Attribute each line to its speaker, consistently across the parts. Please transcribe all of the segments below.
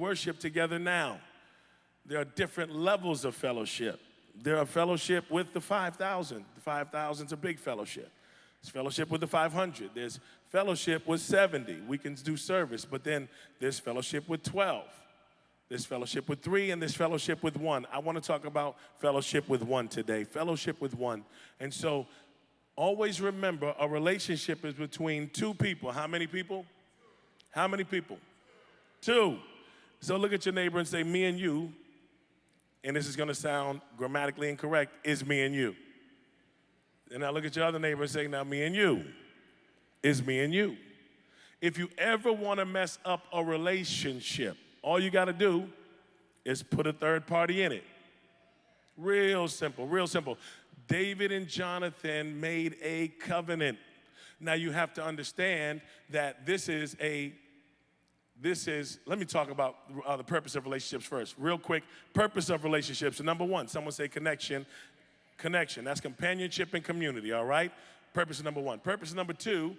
Speaker 1: worship together now. There are different levels of fellowship. There are fellowship with the 5,000. The 5,000 is a big fellowship. There's fellowship with the 500. There's fellowship with 70. We can do service, but then there's fellowship with 12. There's fellowship with 3, and there's fellowship with 1. I want to talk about fellowship with 1 today. Fellowship with 1. And so always remember, a relationship is between 2 people. How many people? How many people? 2. So look at your neighbor and say, me and you, and this is going to sound grammatically incorrect, is me and you. And now look at your other neighbor and say, now me and you, is me and you. If you ever want to mess up a relationship, all you got to do is put a third party in it. Real simple, real simple. David and Jonathan made a covenant. Now you have to understand that let me talk about the purpose of relationships first. Real quick, purpose of relationships. Number 1, someone say connection. Connection, that's companionship and community, all right? Purpose number 1. Purpose number 2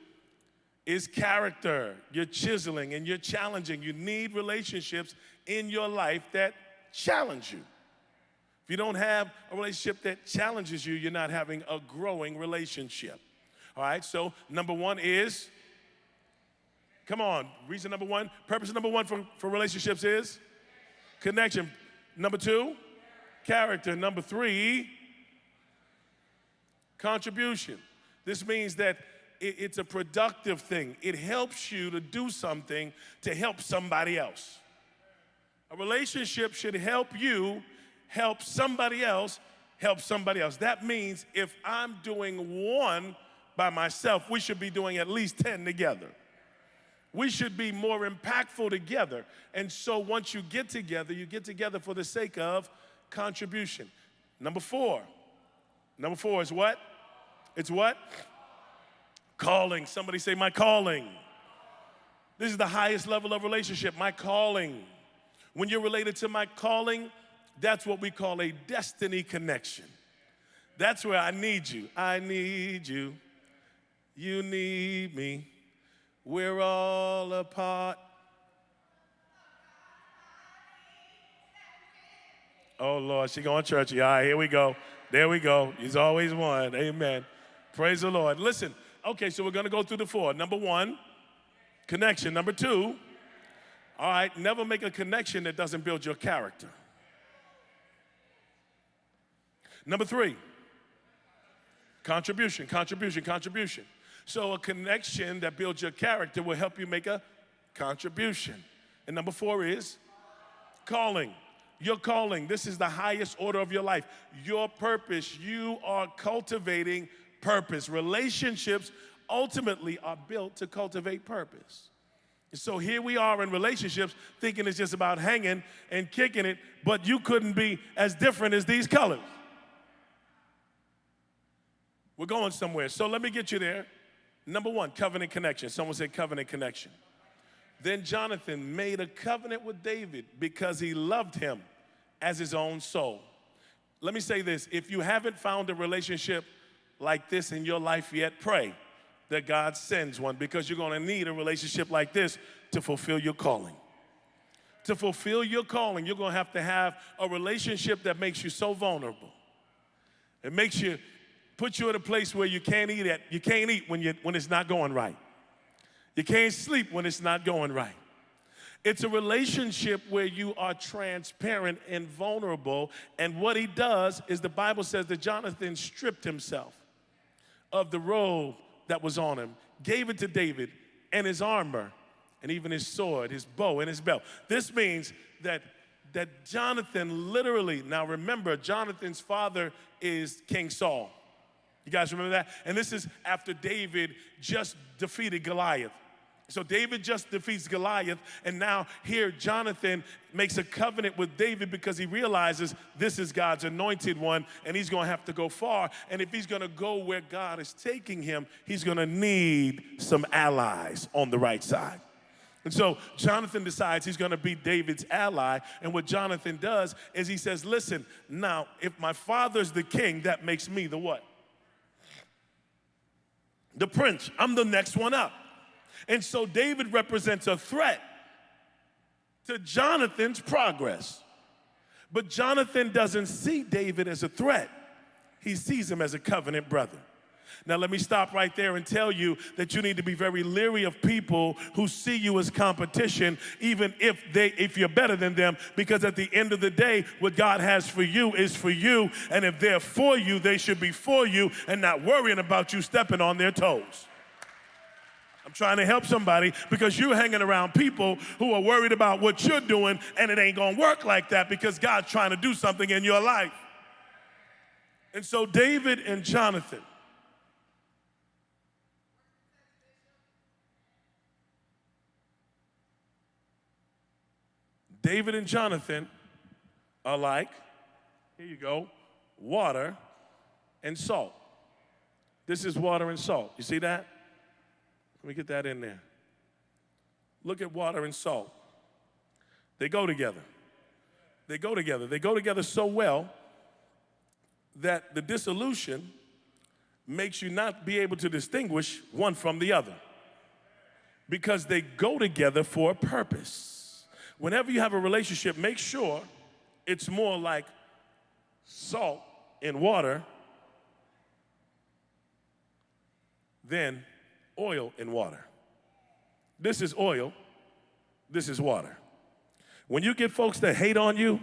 Speaker 1: is character. You're chiseling and you're challenging. You need relationships in your life that challenge you. If you don't have a relationship that challenges you, you're not having a growing relationship. All right, so number 1 is, come on, reason number 1, purpose number 1 for relationships is connection. Number 2, character. Number 3, contribution. This means that it's a productive thing. It helps you to do something to help somebody else. A relationship should help you help somebody else help somebody else. That means if I'm doing 1 by myself, we should be doing at least 10 together. We should be more impactful together. And so once you get together for the sake of contribution. Number 4 is what? It's what? Calling. Somebody say, my calling. This is the highest level of relationship, my calling. When you're related to my calling, that's what we call a destiny connection. That's where I need you. I need you. You need me. We're all a part. Oh, Lord, she going churchy. All right, here we go. There we go. He's always one. Amen. Praise the Lord. Listen, okay, so we're going to go through the 4. Number 1, connection. Number 2, all right, never make a connection that doesn't build your character. Number 3, contribution. So a connection that builds your character will help you make a contribution. And number 4 is calling. Your calling, this is the highest order of your life. Your purpose, you are cultivating purpose. Relationships ultimately are built to cultivate purpose. So here we are in relationships thinking it's just about hanging and kicking it, but you couldn't be as different as these colors. We're going somewhere. So let me get you there. Number 1, covenant connection. Someone said covenant connection. Then Jonathan made a covenant with David because he loved him as his own soul. Let me say this. If you haven't found a relationship like this in your life yet, pray that God sends one, because you're going to need a relationship like this to fulfill your calling. To fulfill your calling, you're going to have a relationship that makes you so vulnerable. It puts you in a place where you can't eat when it's not going right. You can't sleep when it's not going right. It's a relationship where you are transparent and vulnerable. And what he does is, the Bible says that Jonathan stripped himself of the robe that was on him, gave it to David, and his armor, and even his sword, his bow, and his belt. This means that Jonathan literally, now remember, Jonathan's father is King Saul. You guys remember that? And this is after David just defeated Goliath. So David just defeats Goliath, and now here Jonathan makes a covenant with David because he realizes this is God's anointed one, and he's going to have to go far. And if he's going to go where God is taking him, he's going to need some allies on the right side. And so Jonathan decides he's going to be David's ally, and what Jonathan does is he says, listen, now, if my father's the king, that makes me the what? The prince. I'm the next one up. And so David represents a threat to Jonathan's progress. But Jonathan doesn't see David as a threat. He sees him as a covenant brother. Now let me stop right there and tell you that you need to be very leery of people who see you as competition, even if you're better than them, because at the end of the day, what God has for you is for you, and if they're for you, they should be for you and not worrying about you stepping on their toes. I'm trying to help somebody because you're hanging around people who are worried about what you're doing, and it ain't gonna work like that because God's trying to do something in your life. And so David and Jonathan, are like, here you go, water and salt. This is water and salt. You see that? Let me get that in there. Look at water and salt. They go together. They go together. They go together so well that the dissolution makes you not be able to distinguish one from the other because they go together for a purpose. Whenever you have a relationship, make sure it's more like salt in water than oil in water. This is oil, this is water. When you get folks that hate on you,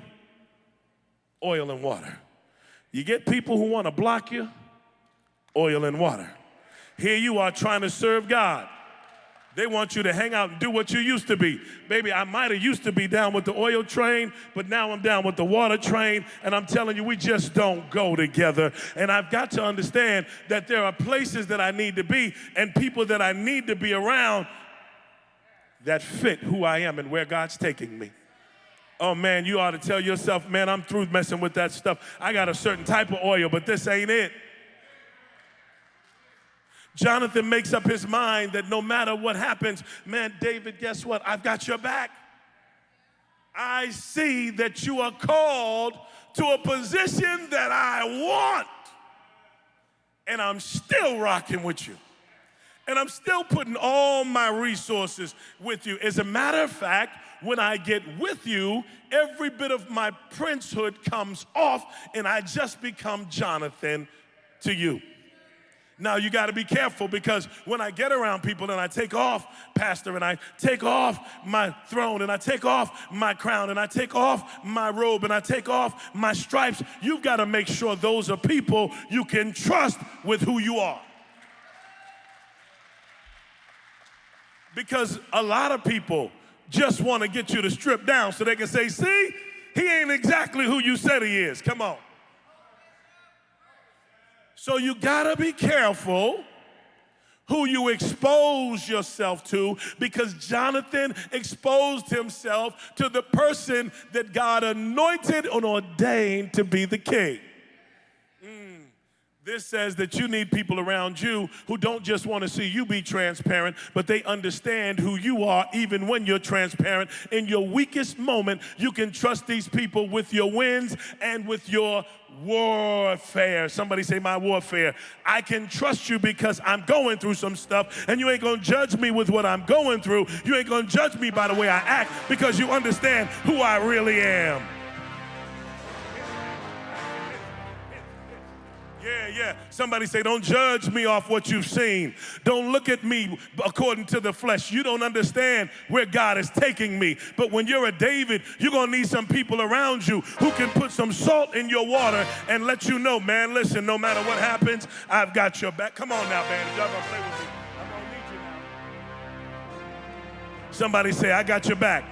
Speaker 1: oil and water. You get people who want to block you, oil and water. Here you are trying to serve God. They want you to hang out and do what you used to be. Baby, I might have used to be down with the oil train, but now I'm down with the water train, and I'm telling you, we just don't go together. And I've got to understand that there are places that I need to be and people that I need to be around that fit who I am and where God's taking me. Oh, man, you ought to tell yourself, man, I'm through messing with that stuff. I got a certain type of oil, but this ain't it. Jonathan makes up his mind that no matter what happens, man, David, guess what? I've got your back. I see that you are called to a position that I want, and I'm still rocking with you. And I'm still putting all my resources with you. As a matter of fact, when I get with you, every bit of my princehood comes off, and I just become Jonathan to you. Now, you got to be careful because when I get around people and I take off, Pastor, and I take off my throne and I take off my crown and I take off my robe and I take off my stripes, you've got to make sure those are people you can trust with who you are. Because a lot of people just want to get you to strip down so they can say, see, he ain't exactly who you said he is. Come on. So you gotta be careful who you expose yourself to, because Jonathan exposed himself to the person that God anointed and ordained to be the king. This says that you need people around you who don't just want to see you be transparent, but they understand who you are even when you're transparent. In your weakest moment, you can trust these people with your wins and with your warfare. Somebody say, my warfare. I can trust you because I'm going through some stuff, and you ain't going to judge me with what I'm going through. You ain't going to judge me by the way I act, because you understand who I really am. Yeah. Somebody say, don't judge me off what you've seen. Don't look at me according to the flesh. You don't understand where God is taking me. But when you're a David, you're going to need some people around you who can put some salt in your water and let you know, man, listen, no matter what happens, I've got your back. Come on now, man. Y'all going to play with me. I'm going to need you now. Somebody say, I got your back.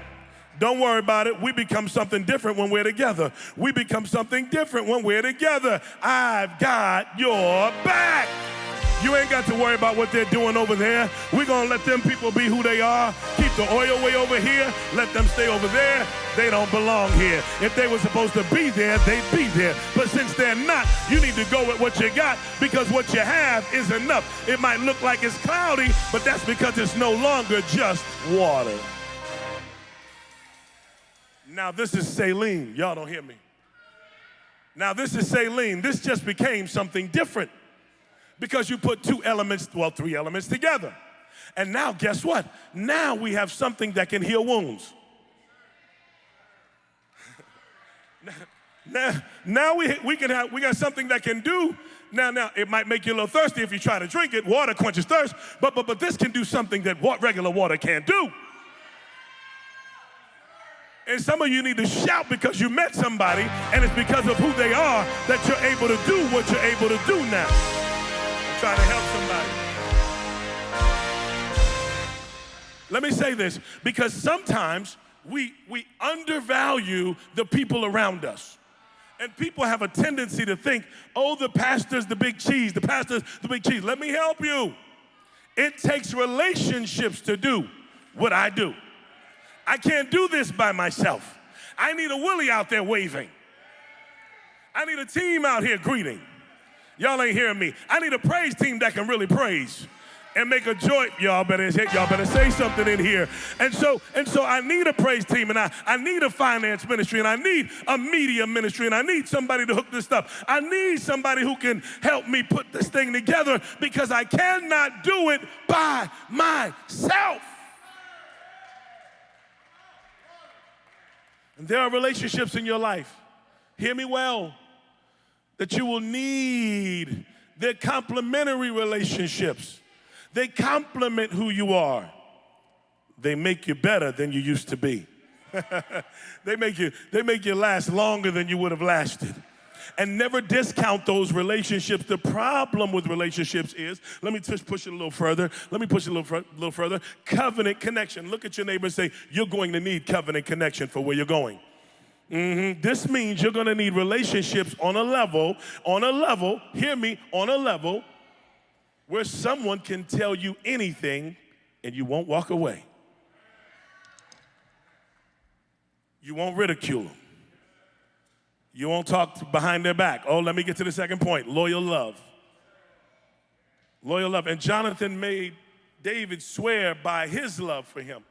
Speaker 1: Don't worry about it. We become something different when we're together. We become something different when we're together. I've got your back. You ain't got to worry about what they're doing over there. We're going to let them people be who they are. Keep the oil way over here. Let them stay over there. They don't belong here. If they were supposed to be there, they'd be there. But since they're not, you need to go with what you got, because what you have is enough. It might look like it's cloudy, but that's because it's no longer just water. Now this is saline. Y'all don't hear me. Now this is saline. This just became something different because you put three elements together. And now guess what? Now we have something that can heal wounds. Now we got something that can do. Now it might make you a little thirsty if you try to drink it. Water quenches thirst, but this can do something that regular water can't do. And some of you need to shout because you met somebody, and it's because of who they are that you're able to do what you're able to do now. I'm trying to help somebody. Let me say this, because sometimes we undervalue the people around us. And people have a tendency to think, oh, the pastor's the big cheese, the pastor's the big cheese. Let me help you. It takes relationships to do what I do. I can't do this by myself. I need a Willie out there waving. I need a team out here greeting. Y'all ain't hearing me. I need a praise team that can really praise and make a joy. Y'all better say something in here. And so I need a praise team, and I need a finance ministry, and I need a media ministry, and I need somebody to hook this stuff. I need somebody who can help me put this thing together, because I cannot do it by myself. And there are relationships in your life, hear me well, that you will need. They're complementary relationships. They complement who you are. They make you better than you used to be. They make you last longer than you would have lasted. And never discount those relationships. The problem with relationships is, let me just push it a little further. Covenant connection. Look at your neighbor and say, you're going to need covenant connection for where you're going. This means you're going to need relationships on a level, hear me, on a level where someone can tell you anything and you won't walk away. You won't ridicule them. You won't talk behind their back. Oh, let me get to the second point, loyal love. Loyal love. And Jonathan made David swear by his love for him,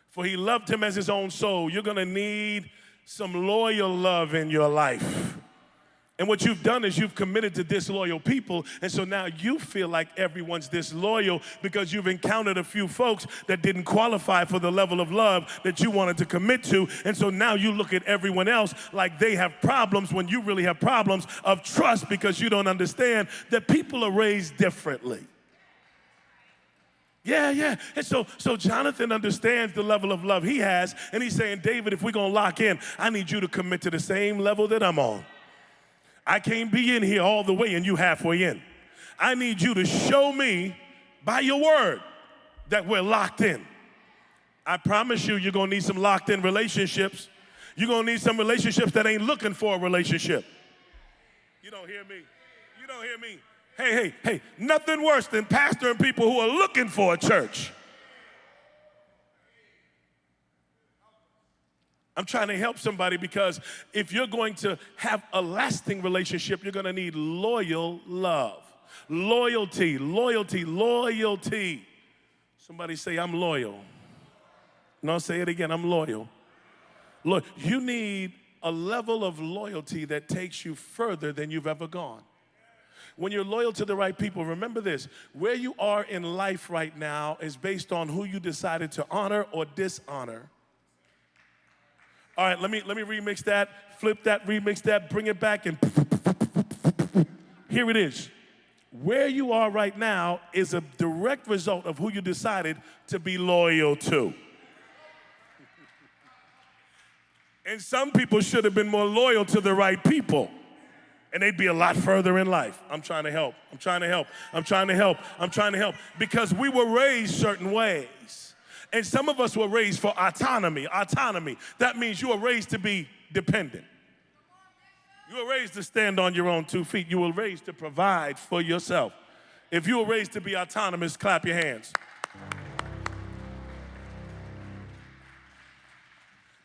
Speaker 1: for he loved him as his own soul. You're going to need some loyal love in your life. And what you've done is you've committed to disloyal people, and so now you feel like everyone's disloyal because you've encountered a few folks that didn't qualify for the level of love that you wanted to commit to, and so now you look at everyone else like they have problems when you really have problems of trust, because you don't understand that people are raised differently. Yeah. And so Jonathan understands the level of love he has, and he's saying, David, if we're going to lock in, I need you to commit to the same level that I'm on. I can't be in here all the way and you halfway in. I need you to show me by your word that we're locked in. I promise you're going to need some locked in relationships. You're going to need some relationships that ain't looking for a relationship. You don't hear me. Hey, nothing worse than pastoring people who are looking for a church. I'm trying to help somebody, because if you're going to have a lasting relationship, you're going to need loyal love. Loyalty. Somebody say, I'm loyal. No, say it again, I'm loyal. Look, you need a level of loyalty that takes you further than you've ever gone. When you're loyal to the right people, remember this, where you are in life right now is based on who you decided to honor or dishonor. All right, let me remix that, flip that, remix that, bring it back, and here it is. Where you are right now is a direct result of who you decided to be loyal to. And some people should have been more loyal to the right people, and they'd be a lot further in life. I'm trying to help, because we were raised certain ways. And some of us were raised for autonomy. That means you were raised to be dependent. You were raised to stand on your own 2 feet. You were raised to provide for yourself. If you were raised to be autonomous, clap your hands.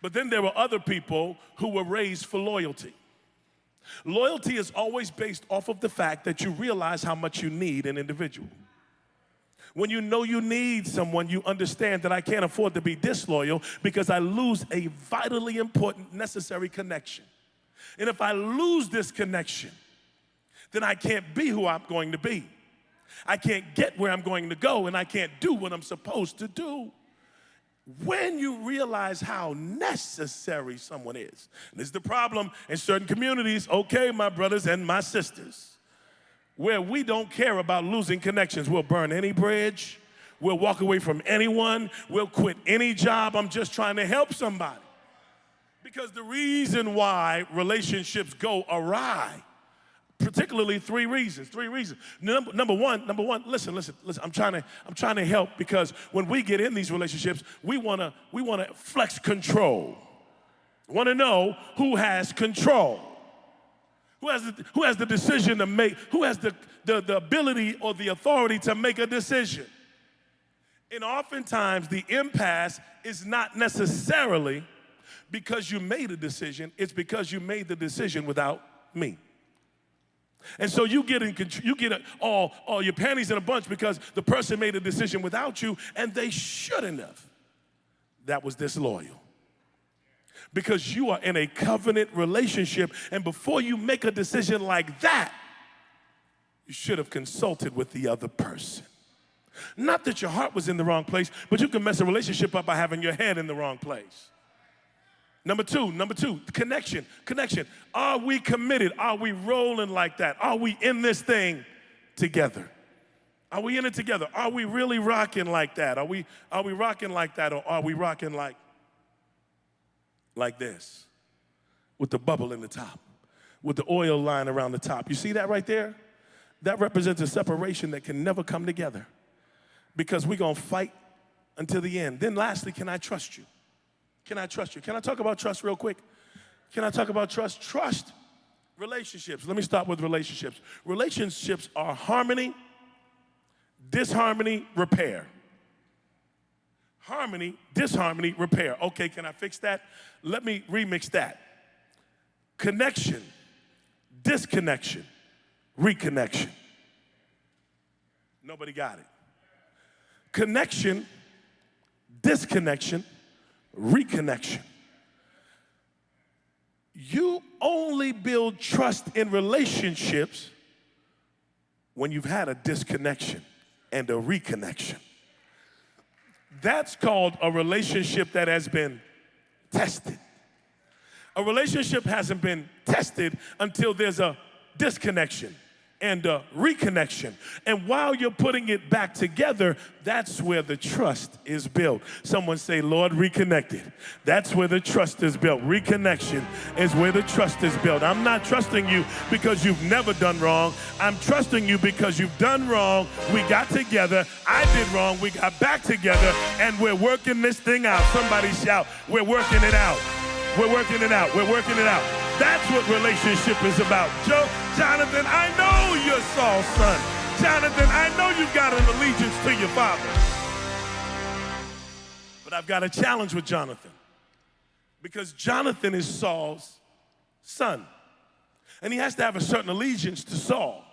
Speaker 1: But then there were other people who were raised for loyalty. Loyalty is always based off of the fact that you realize how much you need an individual. When you know you need someone, you understand that I can't afford to be disloyal because I lose a vitally important, necessary connection. And if I lose this connection, then I can't be who I'm going to be. I can't get where I'm going to go, and I can't do what I'm supposed to do. when you realize how necessary someone is. And this is the problem in certain communities, okay, my brothers and my sisters, where we don't care about losing connections. We'll burn any bridge. We'll walk away from anyone. We'll quit any job. I'm just trying to help somebody. Because the reason why relationships go awry, particularly three reasons. Number one, listen, I'm trying to help, because when we get in these relationships, we want to flex control. Want to know who has control. Who has the decision to make, who has the ability or the authority to make a decision. And oftentimes the impasse is not necessarily because you made a decision, it's because you made the decision without me. And so you get all your panties in a bunch because the person made a decision without you, and they shouldn't have. That was disloyal. Because you are in a covenant relationship, and before you make a decision like that, you should have consulted with the other person. Not that your heart was in the wrong place, but you can mess a relationship up by having your head in the wrong place. Number two, connection. Are we committed? Are we rolling like that? Are we in this thing together? Are we in it together? Are we really rocking like that? Are we rocking like that, or are we rocking like this, with the bubble in the top, with the oil line around the top? You see that right there? That represents a separation that can never come together, because we're going to fight until the end. Then lastly, can I trust you? Can I trust you? Can I talk about trust real quick? Can I talk about trust? Trust relationships. Let me start with relationships. Relationships are harmony, disharmony, repair. Harmony, disharmony, repair. Okay, can I fix that? Let me remix that. Connection, disconnection, reconnection. Nobody got it. Connection, disconnection, reconnection. You only build trust in relationships when you've had a disconnection and a reconnection. That's called a relationship that has been tested. A relationship hasn't been tested until there's a disconnection and a reconnection. And while you're putting it back together, that's where the trust is built. Someone say, Lord, reconnected. That's where the trust is built. Reconnection is where the trust is built. I'm not trusting you because you've never done wrong. I'm trusting you because you've done wrong. We got together. I did wrong. We got back together, and we're working this thing out. Somebody shout, we're working it out. We're working it out. We're working it out. That's what relationship is about. Jonathan, I know you're Saul's son. Jonathan, I know you've got an allegiance to your father. But I've got a challenge with Jonathan, because Jonathan is Saul's son. And he has to have a certain allegiance to Saul.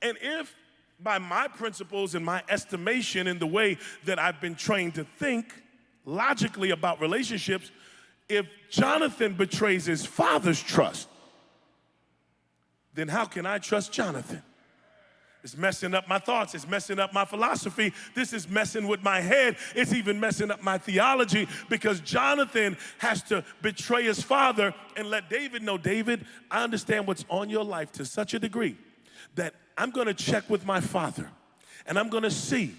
Speaker 1: And if by my principles and my estimation in the way that I've been trained to think logically about relationships, if Jonathan betrays his father's trust, then how can I trust Jonathan? It's messing up my thoughts. It's messing up my philosophy. This is messing with my head. It's even messing up my theology, because Jonathan has to betray his father and let David know, David, I understand what's on your life to such a degree that I'm going to check with my father, and I'm going to see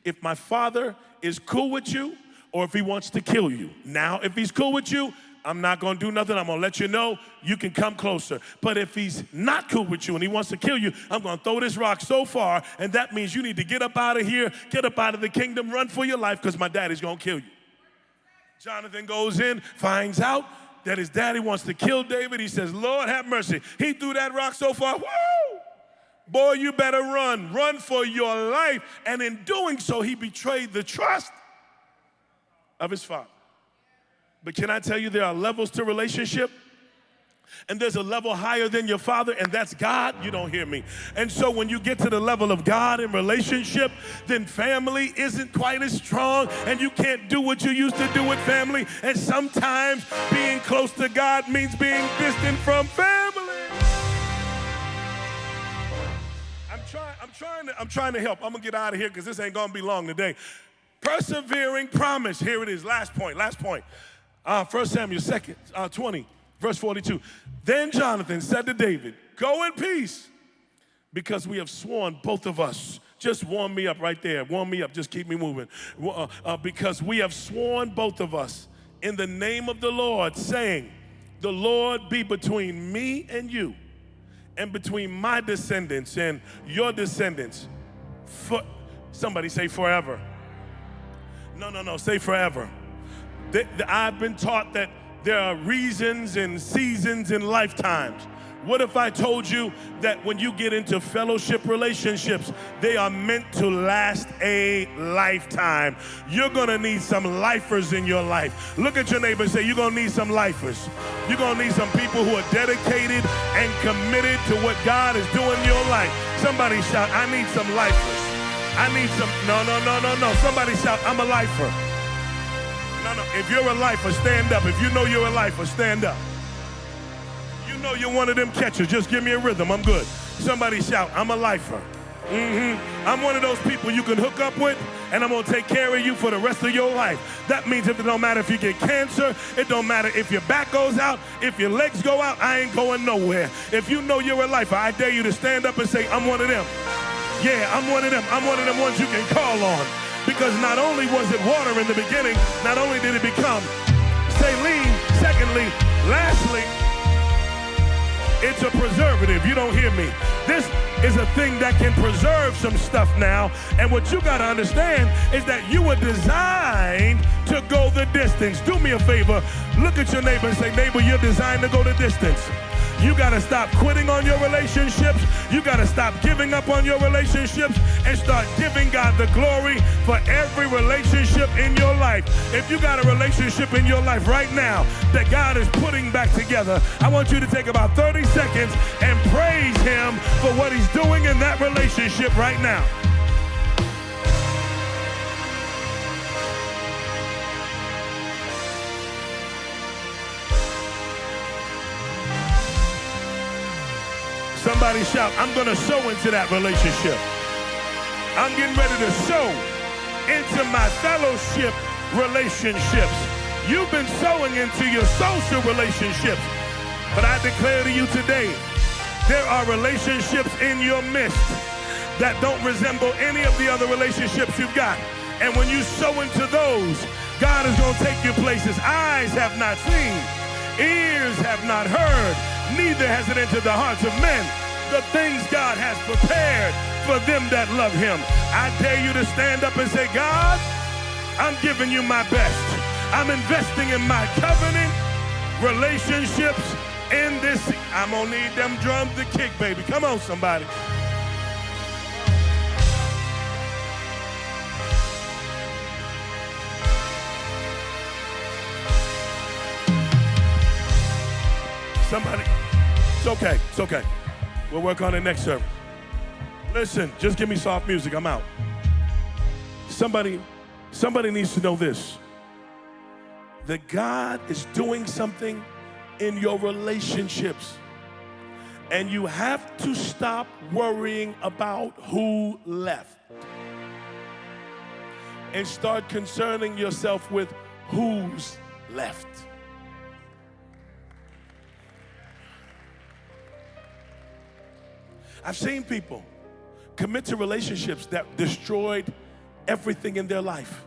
Speaker 1: if my father is cool with you or if he wants to kill you. Now, if he's cool with you, I'm not going to do nothing. I'm going to let you know you can come closer. But if he's not cool with you and he wants to kill you, I'm going to throw this rock so far, and that means you need to get up out of here, get up out of the kingdom, run for your life, because my daddy's going to kill you. Jonathan goes in, finds out that his daddy wants to kill David. He says, Lord, have mercy. He threw that rock so far, woo! Boy, you better run. Run for your life. And in doing so, he betrayed the trust of his father. But can I tell you, there are levels to relationship, and there's a level higher than your father, and that's God. You don't hear me. And so when you get to the level of God in relationship, then family isn't quite as strong, and you can't do what you used to do with family. And sometimes being close to God means being distant from family. I'm trying to help. I'm gonna get out of here because this ain't gonna be long today. Persevering promise. Here it is. Last point. 1 Samuel 20, verse 42. Then Jonathan said to David, go in peace, because we have sworn, both of us. Just warm me up right there. Warm me up. Just keep me moving. Because we have sworn, both of us, in the name of the Lord, saying, the Lord be between me and you, and between my descendants and your descendants. Somebody say forever. No, say forever. I've been taught that there are reasons and seasons and lifetimes. What if I told you that when you get into fellowship relationships, they are meant to last a lifetime? You're gonna need some lifers in your life. Look at your neighbor and say, you're gonna need some lifers. You're gonna need some people who are dedicated and committed to what God is doing in your life. Somebody shout, I need some lifers. I need some, no. Somebody shout, I'm a lifer. No. If you're a lifer, stand up. If you know you're a lifer, stand up. You know you're one of them catchers. Just give me a rhythm. I'm good. Somebody shout, I'm a lifer. I'm one of those people you can hook up with, and I'm going to take care of you for the rest of your life. That means it don't matter if you get cancer. It don't matter if your back goes out. If your legs go out, I ain't going nowhere. If you know you're a lifer, I dare you to stand up and say, I'm one of them. Yeah, I'm one of them. I'm one of them ones you can call on. Because not only was it water in the beginning, not only did it become saline, secondly, lastly, it's a preservative. You don't hear me. This is a thing that can preserve some stuff now. And what you got to understand is that you were designed to go the distance. Do me a favor. Look at your neighbor and say, neighbor, you're designed to go the distance. You got to stop quitting on your relationships. You got to stop giving up on your relationships and start giving God the glory for every relationship in your life. If you got a relationship in your life right now that God is putting back together, I want you to take about 30 seconds and praise Him for what He's doing in that relationship right now. Somebody shout, I'm going to sow into that relationship. I'm getting ready to sow into my fellowship relationships. You've been sowing into your social relationships. But I declare to you today, there are relationships in your midst that don't resemble any of the other relationships you've got. And when you sow into those, God is going to take you places eyes have not seen, ears have not heard, neither has it entered the hearts of men, the things God has prepared for them that love Him. I dare you to stand up and say, God, I'm giving you my best. I'm investing in my covenant relationships in this. I'm going to need them drums to kick, baby. Come on, somebody. Somebody, it's okay. We'll work on it next service. Listen, just give me soft music, I'm out. Somebody needs to know this, that God is doing something in your relationships, and you have to stop worrying about who left and start concerning yourself with who's left. I've seen people commit to relationships that destroyed everything in their life.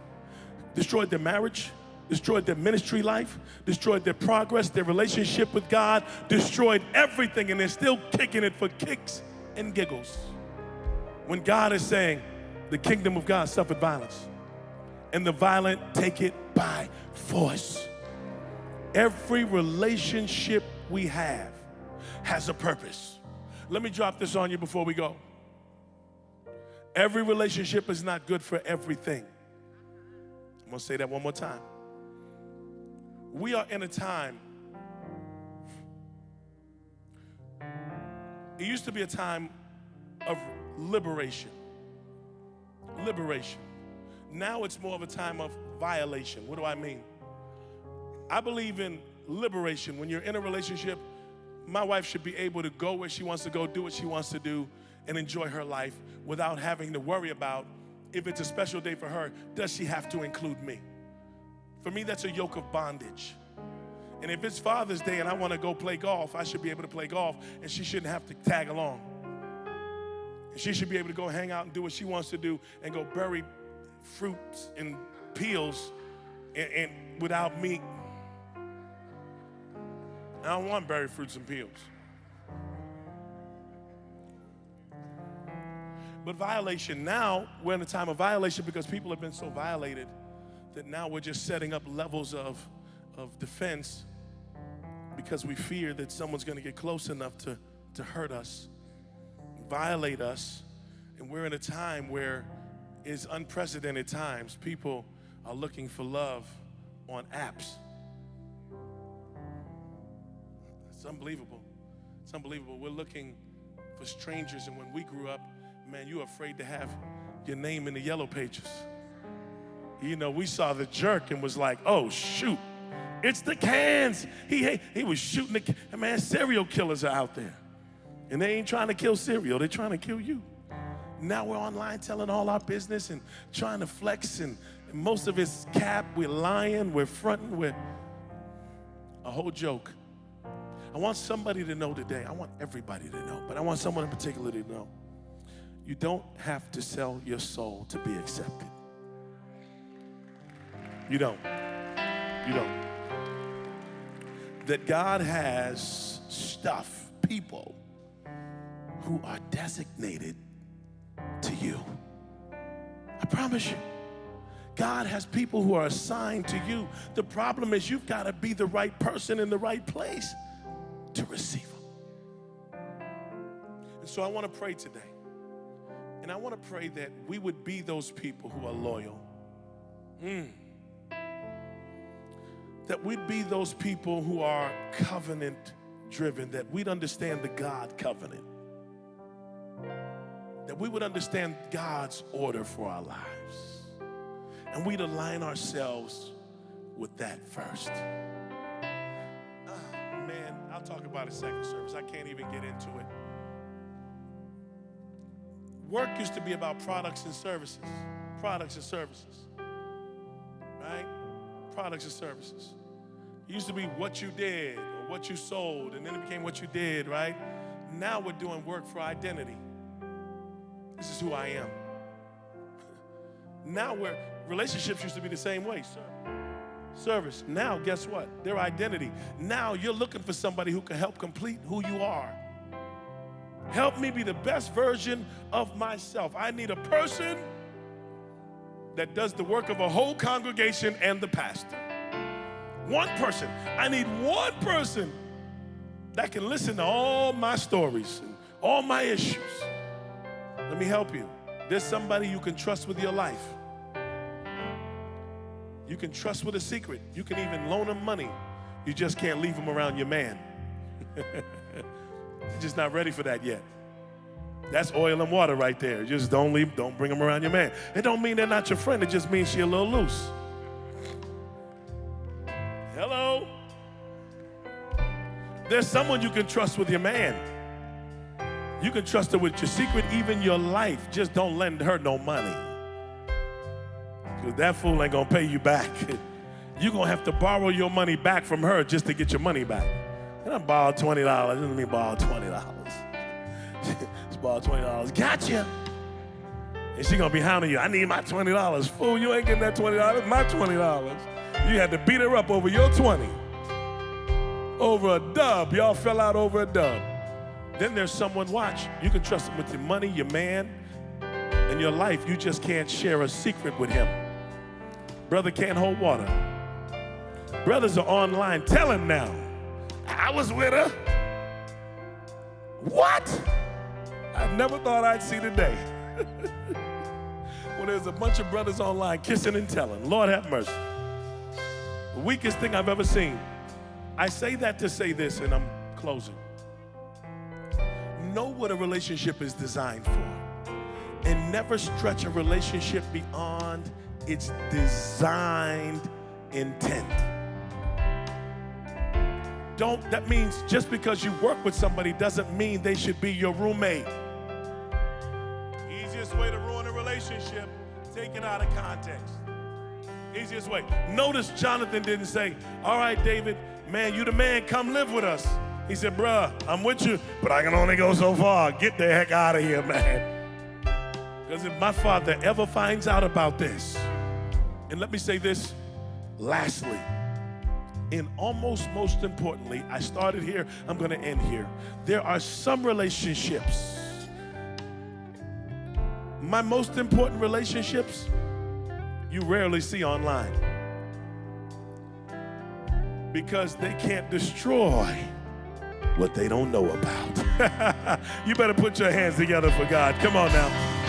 Speaker 1: Destroyed their marriage, destroyed their ministry life, destroyed their progress, their relationship with God, destroyed everything, and they're still kicking it for kicks and giggles. When God is saying, the kingdom of God suffered violence, and the violent take it by force. Every relationship we have has a purpose. Let me drop this on you before we go. Every relationship is not good for everything. I'm going to say that one more time. We are in a time, it used to be a time of liberation. Liberation. Now it's more of a time of violation. What do I mean? I believe in liberation. When you're in a relationship, my wife should be able to go where she wants to go, do what she wants to do, and enjoy her life without having to worry about if it's a special day for her, does she have to include me? For me, that's a yoke of bondage. And if it's Father's Day and I want to go play golf, I should be able to play golf, and she shouldn't have to tag along. And she should be able to go hang out and do what she wants to do and go bury fruits and peels and without me. I don't want buried fruits and peels. But violation, now we're in a time of violation because people have been so violated that now we're just setting up levels of defense because we fear that someone's going to get close enough to hurt us, violate us. And we're in a time where it's unprecedented times. People are looking for love on apps. It's unbelievable. It's unbelievable. We're looking for strangers, and when we grew up, man, you were afraid to have your name in the yellow pages. You know, we saw the jerk and was like, oh, shoot, it's the cans. He was shooting the, man, serial killers are out there. And they ain't trying to kill cereal, they're trying to kill you. Now we're online telling all our business and trying to flex, and most of it's cap, we're lying, we're fronting, we're a whole joke. I want somebody to know today, I want everybody to know, but I want someone in particular to know, you don't have to sell your soul to be accepted. You don't. You don't. That God has stuff, people who are designated to you. I promise you. God has people who are assigned to you. The problem is you've got to be the right person in the right place to receive them. And so I want to pray today. And I want to pray that we would be those people who are loyal. That we'd be those people who are covenant driven, that we'd understand the God covenant. That we would understand God's order for our lives. And we'd align ourselves with that first. Man, I'll talk about it second service. I can't even get into it. Work used to be about products and services. Products and services. Right? Products and services. It used to be what you did or what you sold, and then it became what you did, right? Now we're doing work for identity. This is who I am. Now relationships used to be the same way. Service. Now, guess what? Their identity. Now you're looking for somebody who can help complete who you are. Help me be the best version of myself. I need a person that does the work of a whole congregation and the pastor. One person. I need one person that can listen to all my stories and all my issues. Let me help you. There's somebody you can trust with your life. You can trust with a secret. You can even loan them money. You just can't leave them around your man. You're just not ready for that yet. That's oil and water right there. Just don't bring them around your man. It don't mean they're not your friend. It just means she's a little loose. Hello? There's someone you can trust with your man. You can trust her with your secret, even your life. Just don't lend her no money. Because that fool ain't going to pay you back. You're going to have to borrow your money back from her just to get your money back. And I borrowed $20. Doesn't mean borrow $20. Just borrow $20. Gotcha. And she going to be hounding you. I need my $20. Fool, you ain't getting that $20. It's my $20. You had to beat her up over your 20. Over a dub. Y'all fell out over a dub. Then there's someone, watch, you can trust him with your money, your man, and your life. You just can't share a secret with him. Brother can't hold water. Brothers are online. Tell him now. I was with her. What? I never thought I'd see the day. Well, there's a bunch of brothers online kissing and telling. Lord have mercy. The weakest thing I've ever seen. I say that to say this, and I'm closing. Know what a relationship is designed for, and never stretch a relationship beyond its designed intent. That means just because you work with somebody doesn't mean they should be your roommate. Easiest way to ruin a relationship, Take it out of context. Easiest way. Notice Jonathan didn't say, all right, David, man, you the man, come live with us. He said, bruh, I'm with you, but I can only go so far. Get the heck out of here, man. Because if my father ever finds out about this, and let me say this lastly, and almost most importantly, I started here, I'm going to end here. There are some relationships, my most important relationships, you rarely see online because they can't destroy what they don't know about. You better put your hands together for God. Come on now.